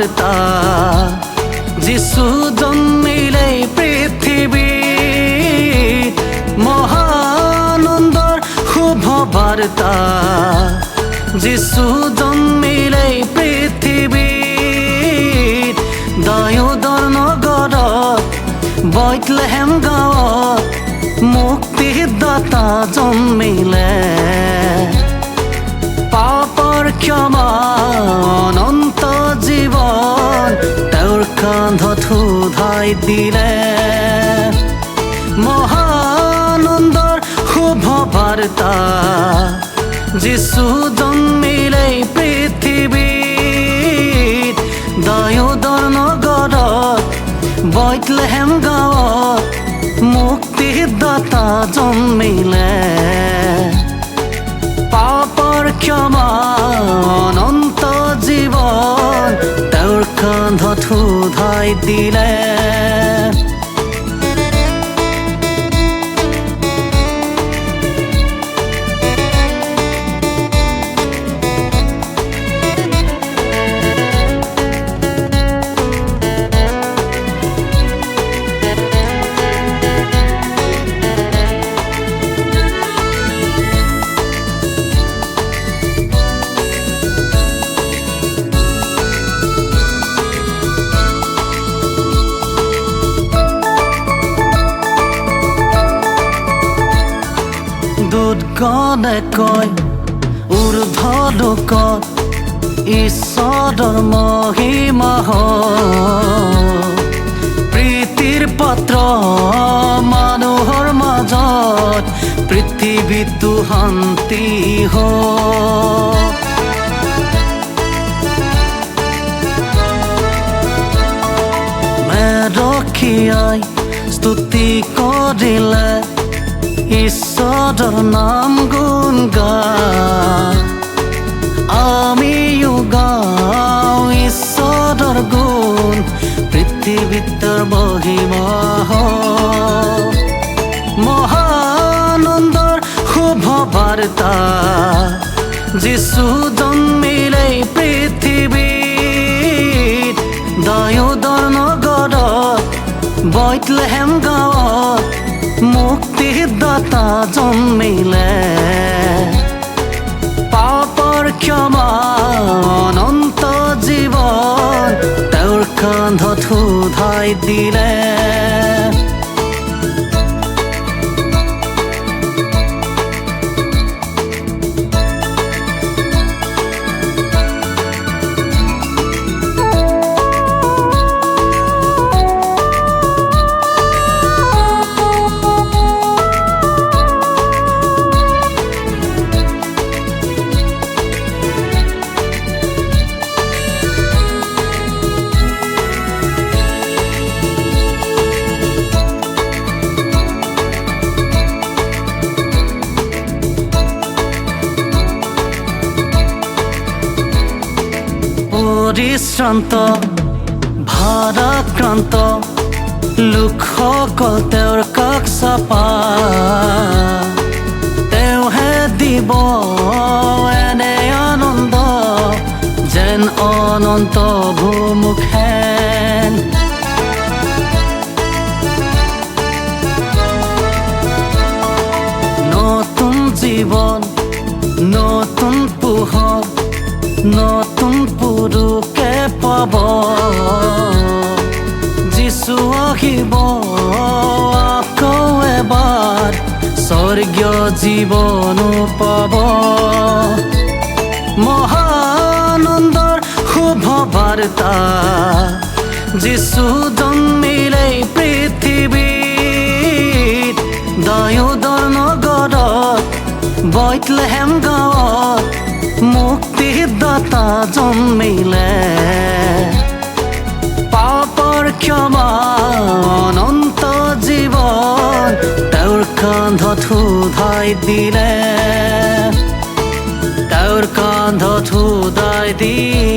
বাৰ্তা যিছু জন্মিলে পৃথিৱীত মহানন্দৰ শুভ বাৰ্তা যিছু জন্মিলে পৃথিৱীত দাউদৰ নগৰত বেথলেহেম গাঁৱত মুক্তিদাতা জন্মিলে পাপৰ ক্ষমা অনন্ত জীৱন তেওঁৰ কান্ধত উধাই দিলে মহানন্দৰ শুভ বাৰ্তা যিছু জন্মিলে পৃথিৱীত দাউদৰ নগৰত বেথলেহেম গাঁৱত মুক্তিদাতা জন্মিলে পাপৰ ক্ষমা অনন্ত জীৱন তেওঁৰ কান্ধত উধাই দিলে দূতগণে কয় ঊৰ্ধ্ব লোকত ঈশ্বৰৰ মহিমা প্ৰীতিৰ পাত্ৰ মানুহৰ মাজত পৃথিৱীতো শান্তি মেৰখীয়াই স্তুতি কৰিলে ঈশ্বৰৰ নাম গুণ গায় আমিও গাওঁ ঈশ্বৰৰ গুণ পৃথিৱীত মহিমা মহানন্দৰ শুভ বাৰ্তা যিছু জন্মিলে পৃথিৱীত দাউদৰ নগৰত বেথলেহেম গাঁৱত মুক্তিদাতা জন্মিলে পাপৰ ক্ষমা অনন্ত জীৱন তেওঁৰ কান্ধত উধাই দিলে পৰিশ্ৰান্ত ভাৰাক্ৰান্ত লোকসকল তেওঁৰ কাষ চাপা তেওঁহে দিব এনে আনন্দ যেন অনন্ত ভূমুখেন নতুন জীৱন নতুন পোহৰ নতুন পুৰুষে পাব যিছু আহিব আকৌ এবাৰ স্বৰ্গীয় জীৱনো পাব মহানন্দৰ শুভ বাৰ্তা যিছু জন্মিলে পৃথিৱীত দাউদৰ নগৰত বেথলেহেম গাঁৱত মুক্তিদাতা জন্মিলে পাপৰ ক্ষমা অনন্ত জীৱন তেওঁৰ কান্ধত উধাই দিলে তেওঁৰ কান্ধত উধাই দিলে